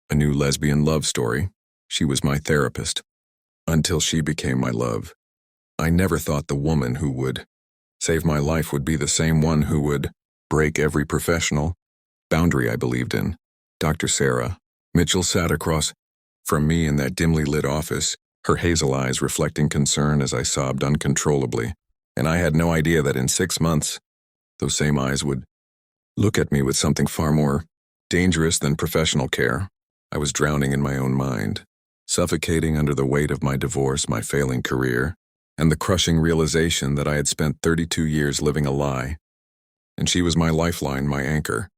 a new lesbian love story. She was my therapist, until she became my love. I never thought the woman who would save my life would be the same one who would break every professional boundary I believed in. Dr. Sarah Mitchell sat across from me in that dimly lit office, her hazel eyes reflecting concern as I sobbed uncontrollably, and I had no idea that in 6 months, those same eyes would look at me with something far more dangerous than professional care. I was drowning in my own mind, suffocating under the weight of my divorce, my failing career, and the crushing realization that I had spent 32 years living a lie. And she was my lifeline, my anchor,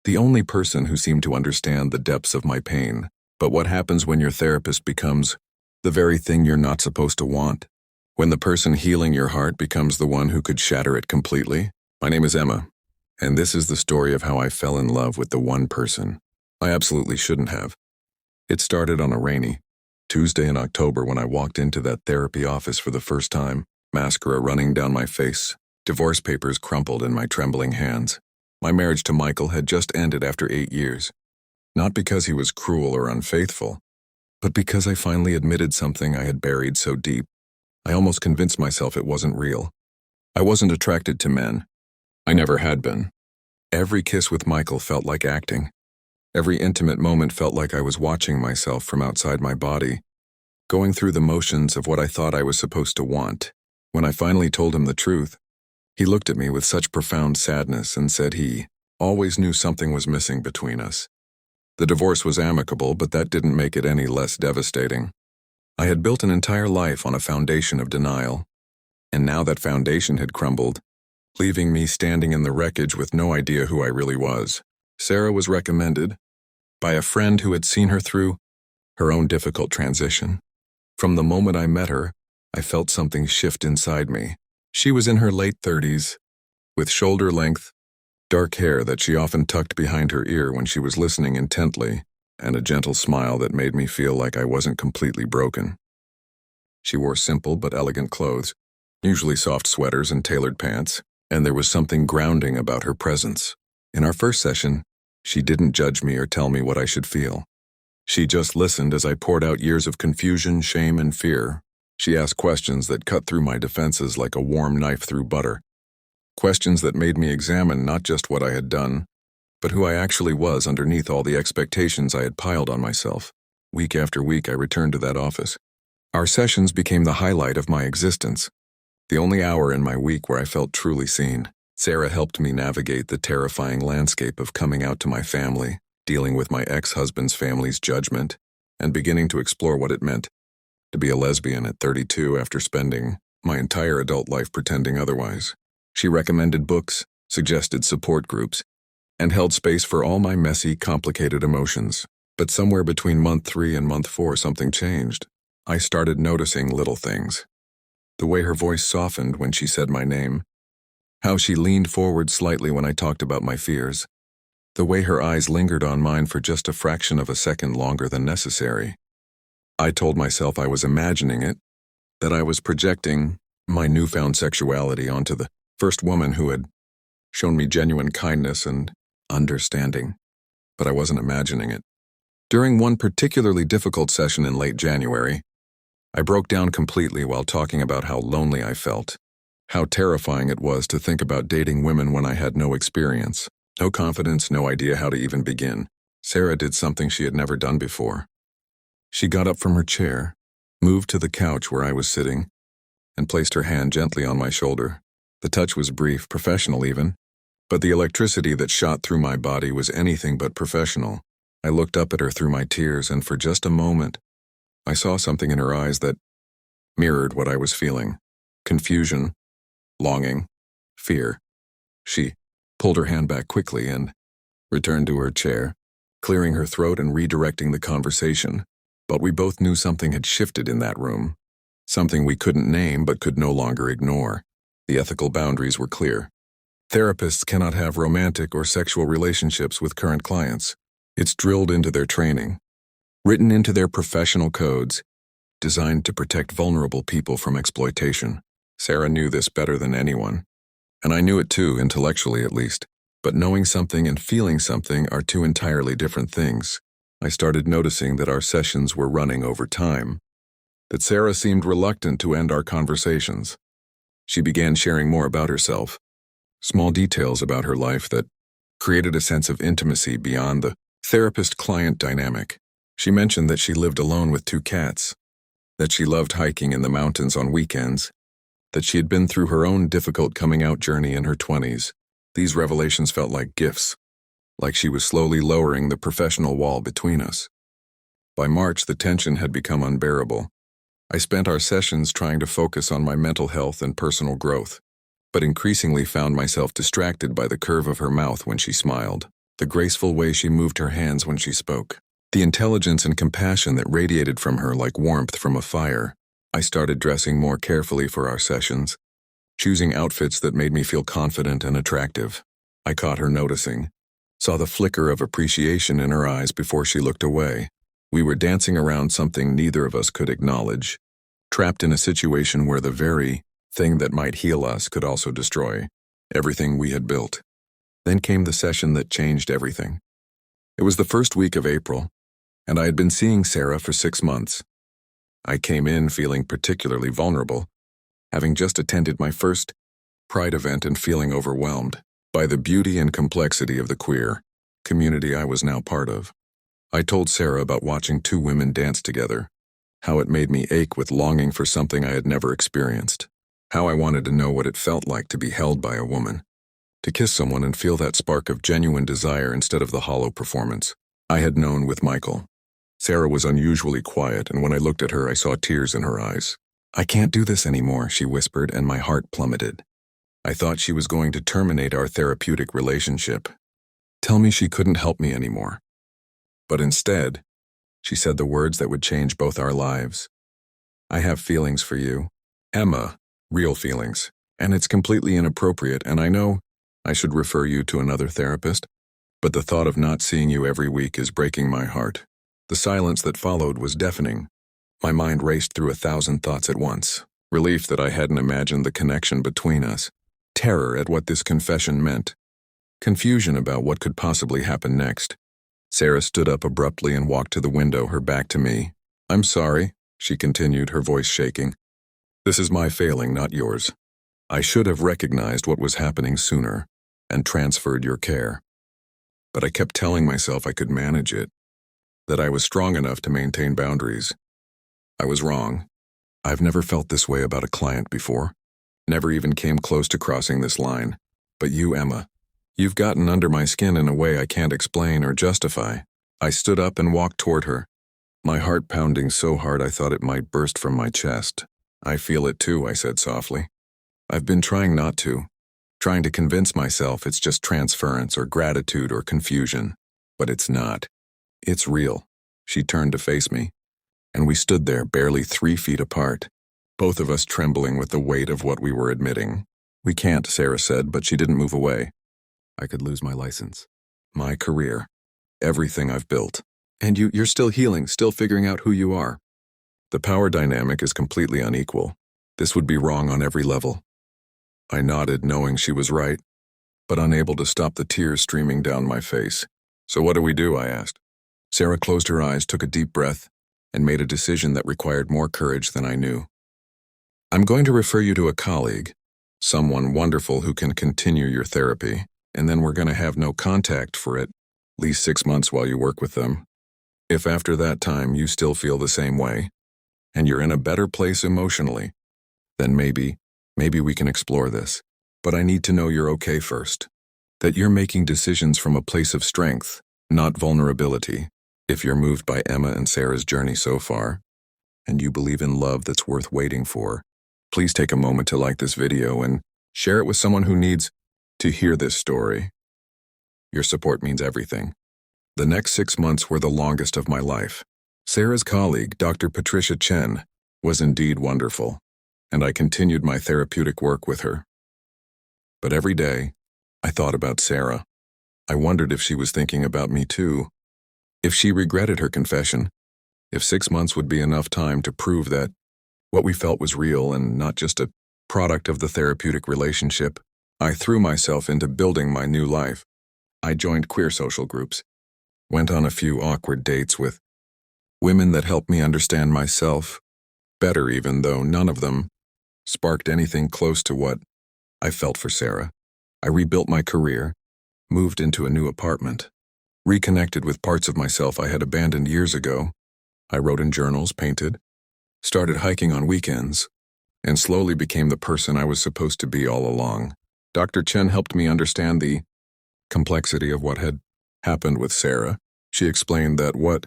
the only person who seemed to understand the depths of my pain. But what happens when your therapist becomes the very thing you're not supposed to want? When the person healing your heart becomes the one who could shatter it completely? My name is Emma, and this is the story of how I fell in love with the one person I absolutely shouldn't have. It started on a rainy Tuesday in October when I walked into that therapy office for the first time, mascara running down my face, divorce papers crumpled in my trembling hands. My marriage to Michael had just ended after 8 years. Not because he was cruel or unfaithful, but because I finally admitted something I had buried so deep. I almost convinced myself it wasn't real. I wasn't attracted to men. I never had been. Every kiss with Michael felt like acting. Every intimate moment felt like I was watching myself from outside my body, going through the motions of what I thought I was supposed to want. When I finally told him the truth, he looked at me with such profound sadness and said he always knew something was missing between us. The divorce was amicable, but that didn't make it any less devastating. I had built an entire life on a foundation of denial, and now that foundation had crumbled, leaving me standing in the wreckage with no idea who I really was. Sarah was recommended by a friend who had seen her through her own difficult transition. From the moment I met her, I felt something shift inside me. She was in her late 30s, with shoulder-length, dark hair that she often tucked behind her ear when she was listening intently, and a gentle smile that made me feel like I wasn't completely broken. She wore simple but elegant clothes, usually soft sweaters and tailored pants, and there was something grounding about her presence. In our first session, she didn't judge me or tell me what I should feel. She just listened as I poured out years of confusion, shame, and fear. She asked questions that cut through my defenses like a warm knife through butter. Questions that made me examine not just what I had done, but who I actually was underneath all the expectations I had piled on myself. Week after week, I returned to that office. Our sessions became the highlight of my existence, the only hour in my week where I felt truly seen. Sarah helped me navigate the terrifying landscape of coming out to my family, dealing with my ex-husband's family's judgment, and beginning to explore what it meant to be a lesbian at 32 after spending my entire adult life pretending otherwise. She recommended books, suggested support groups, and held space for all my messy, complicated emotions. But somewhere between month 3 and month 4, something changed. I started noticing little things. The way her voice softened when she said my name, how she leaned forward slightly when I talked about my fears, the way her eyes lingered on mine for just a fraction of a second longer than necessary. I told myself I was imagining it, that I was projecting my newfound sexuality onto the first woman who had shown me genuine kindness and understanding, but I wasn't imagining it. During one particularly difficult session in late January, I broke down completely while talking about how lonely I felt, how terrifying it was to think about dating women when I had no experience, no confidence, no idea how to even begin. Sarah did something she had never done before. She got up from her chair, moved to the couch where I was sitting, and placed her hand gently on my shoulder. The touch was brief, professional even, but the electricity that shot through my body was anything but professional. I looked up at her through my tears, and for just a moment, I saw something in her eyes that mirrored what I was feeling: confusion, longing, fear. She pulled her hand back quickly and returned to her chair, clearing her throat and redirecting the conversation. But we both knew something had shifted in that room, something we couldn't name but could no longer ignore. The ethical boundaries were clear. Therapists cannot have romantic or sexual relationships with current clients. It's drilled into their training, written into their professional codes, designed to protect vulnerable people from exploitation. Sarah knew this better than anyone, and I knew it too, intellectually at least. But knowing something and feeling something are two entirely different things. I started noticing that our sessions were running over time, that Sarah seemed reluctant to end our conversations. She began sharing more about herself, small details about her life that created a sense of intimacy beyond the therapist-client dynamic. She mentioned that she lived alone with 2 cats, that she loved hiking in the mountains on weekends, that she had been through her own difficult coming-out journey in her 20s. These revelations felt like gifts, like she was slowly lowering the professional wall between us. By March, the tension had become unbearable. I spent our sessions trying to focus on my mental health and personal growth, but increasingly found myself distracted by the curve of her mouth when she smiled, the graceful way she moved her hands when she spoke, the intelligence and compassion that radiated from her like warmth from a fire. I started dressing more carefully for our sessions, choosing outfits that made me feel confident and attractive. I caught her noticing, saw the flicker of appreciation in her eyes before she looked away. We were dancing around something neither of us could acknowledge, trapped in a situation where the very thing that might heal us could also destroy everything we had built. Then came the session that changed everything. It was the first week of April, and I had been seeing Sarah for 6 months. I came in feeling particularly vulnerable, having just attended my first Pride event and feeling overwhelmed by the beauty and complexity of the queer community I was now part of. I told Sarah about watching 2 women dance together, how it made me ache with longing for something I had never experienced, how I wanted to know what it felt like to be held by a woman, to kiss someone and feel that spark of genuine desire instead of the hollow performance I had known with Michael. Sarah was unusually quiet, and when I looked at her, I saw tears in her eyes. "I can't do this anymore," she whispered, and my heart plummeted. I thought she was going to terminate our therapeutic relationship, tell me she couldn't help me anymore. But instead, she said the words that would change both our lives. "I have feelings for you, Emma, real feelings, and it's completely inappropriate, and I know I should refer you to another therapist, but the thought of not seeing you every week is breaking my heart." The silence that followed was deafening. My mind raced through 1,000 thoughts at once, relief that I hadn't imagined the connection between us, terror at what this confession meant, confusion about what could possibly happen next. Sarah stood up abruptly and walked to the window, her back to me. "I'm sorry," she continued, her voice shaking. "This is my failing, not yours. I should have recognized what was happening sooner and transferred your care. But I kept telling myself I could manage it, that I was strong enough to maintain boundaries. I was wrong. I've never felt this way about a client before. Never even came close to crossing this line. But you, Emma, you've gotten under my skin in a way I can't explain or justify." I stood up and walked toward her, my heart pounding so hard I thought it might burst from my chest. "I feel it too," I said softly. "I've been trying not to, trying to convince myself it's just transference or gratitude or confusion. But it's not. It's real." She turned to face me, and we stood there barely 3 feet apart, both of us trembling with the weight of what we were admitting. "We can't," Sarah said, but she didn't move away. "I could lose my license, my career, everything I've built. And you're still healing, still figuring out who you are." "The power dynamic is completely unequal. This would be wrong on every level." I nodded, knowing she was right, but unable to stop the tears streaming down my face. "So what do we do?" I asked. Sarah closed her eyes, took a deep breath, and made a decision that required more courage than I knew. "I'm going to refer you to a colleague, someone wonderful who can continue your therapy, and then we're going to have no contact for at least 6 months while you work with them. If after that time you still feel the same way, and you're in a better place emotionally, then maybe we can explore this. But I need to know you're okay first, that you're making decisions from a place of strength, not vulnerability. If you're moved by Emma and Sarah's journey so far, and you believe in love that's worth waiting for, please take a moment to like this video and share it with someone who needs to hear this story. Your support means everything." The next 6 months were the longest of my life. Sarah's colleague, Dr. Patricia Chen, was indeed wonderful, and I continued my therapeutic work with her. But every day, I thought about Sarah. I wondered if she was thinking about me too, if she regretted her confession, if 6 months would be enough time to prove that what we felt was real and not just a product of the therapeutic relationship. I threw myself into building my new life. I joined queer social groups, went on a few awkward dates with women that helped me understand myself better, even though none of them sparked anything close to what I felt for Sarah. I rebuilt my career, moved into a new apartment, reconnected with parts of myself I had abandoned years ago. I wrote in journals, painted, started hiking on weekends, and slowly became the person I was supposed to be all along. Dr. Chen helped me understand the complexity of what had happened with Sarah. She explained that what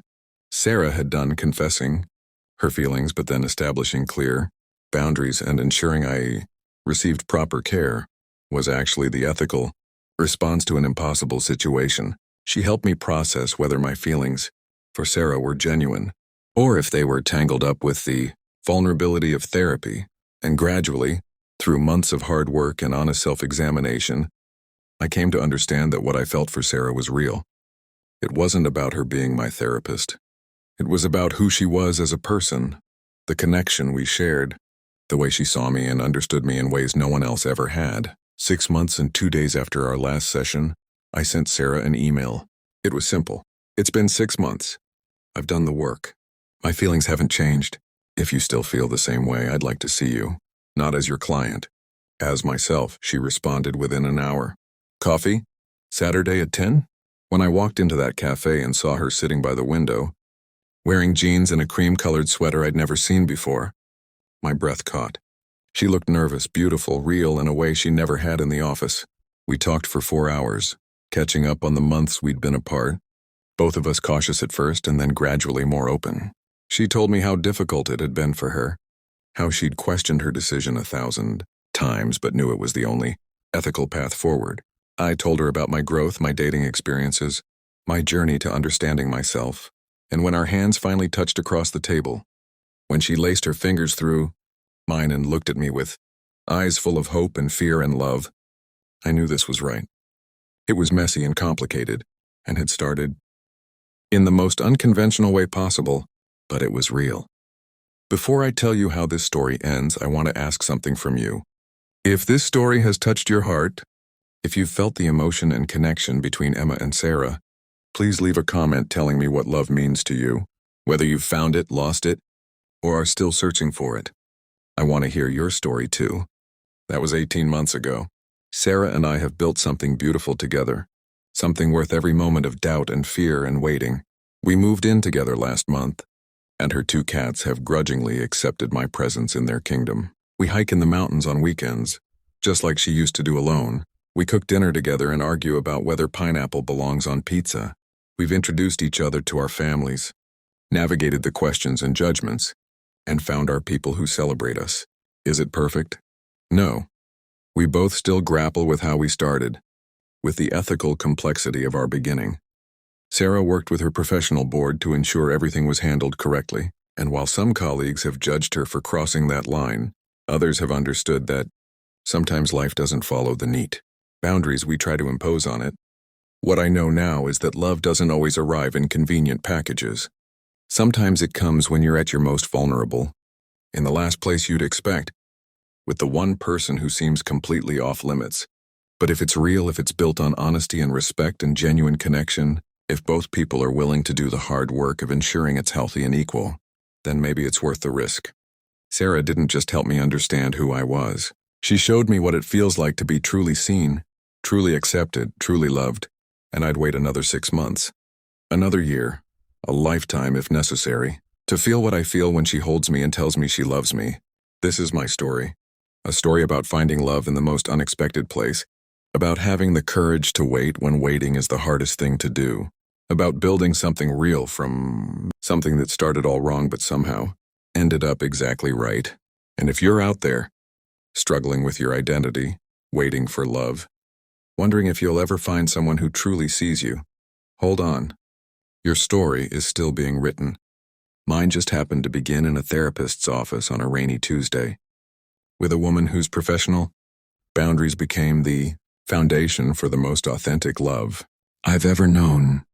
Sarah had done, confessing her feelings but then establishing clear boundaries and ensuring I received proper care, was actually the ethical response to an impossible situation. She helped me process whether my feelings for Sarah were genuine, or if they were tangled up with the vulnerability of therapy. And gradually, through months of hard work and honest self-examination, I came to understand that what I felt for Sarah was real. It wasn't about her being my therapist. It was about who she was as a person, the connection we shared, the way she saw me and understood me in ways no one else ever had. 6 months and 2 days after our last session, I sent Sarah an email. It was simple. It's been 6 months. I've done the work. My feelings haven't changed. If you still feel the same way, I'd like to see you. Not as your client. As myself, she responded within an hour. Coffee? Saturday at 10? When I walked into that cafe and saw her sitting by the window, wearing jeans and a cream-colored sweater I'd never seen before, my breath caught. She looked nervous, beautiful, real in a way she never had in the office. We talked for 4 hours, catching up on the months we'd been apart, both of us cautious at first and then gradually more open. She told me how difficult it had been for her, how she'd questioned her decision 1,000 times but knew it was the only ethical path forward. I told her about my growth, my dating experiences, my journey to understanding myself. And when our hands finally touched across the table, when she laced her fingers through mine and looked at me with eyes full of hope and fear and love, I knew this was right. It was messy and complicated, and had started in the most unconventional way possible, but it was real. Before I tell you how this story ends, I want to ask something from you. If this story has touched your heart, if you've felt the emotion and connection between Emma and Sarah, please leave a comment telling me what love means to you, whether you've found it, lost it, or are still searching for it. I want to hear your story too. That was 18 months ago. Sarah and I have built something beautiful together, something worth every moment of doubt and fear and waiting. We moved in together last month, and her 2 cats have grudgingly accepted my presence in their kingdom. We hike in the mountains on weekends, just like she used to do alone. We cook dinner together and argue about whether pineapple belongs on pizza. We've introduced each other to our families, navigated the questions and judgments, and found our people who celebrate us. Is it perfect? No. We both still grapple with how we started, with the ethical complexity of our beginning. Sarah worked with her professional board to ensure everything was handled correctly, and while some colleagues have judged her for crossing that line, others have understood that sometimes life doesn't follow the neat boundaries we try to impose on it. What I know now is that love doesn't always arrive in convenient packages. Sometimes it comes when you're at your most vulnerable, in the last place you'd expect, with the one person who seems completely off limits. But if it's real, if it's built on honesty and respect and genuine connection, if both people are willing to do the hard work of ensuring it's healthy and equal, then maybe it's worth the risk. Sarah didn't just help me understand who I was. She showed me what it feels like to be truly seen, truly accepted, truly loved, and I'd wait another 6 months, another year, a lifetime if necessary, to feel what I feel when she holds me and tells me she loves me. This is my story, a story about finding love in the most unexpected place, about having the courage to wait when waiting is the hardest thing to do, about building something real from something that started all wrong but somehow ended up exactly right. And if you're out there, struggling with your identity, waiting for love, wondering if you'll ever find someone who truly sees you, hold on. Your story is still being written. Mine just happened to begin in a therapist's office on a rainy Tuesday, with a woman whose professional boundaries became the foundation for the most authentic love I've ever known.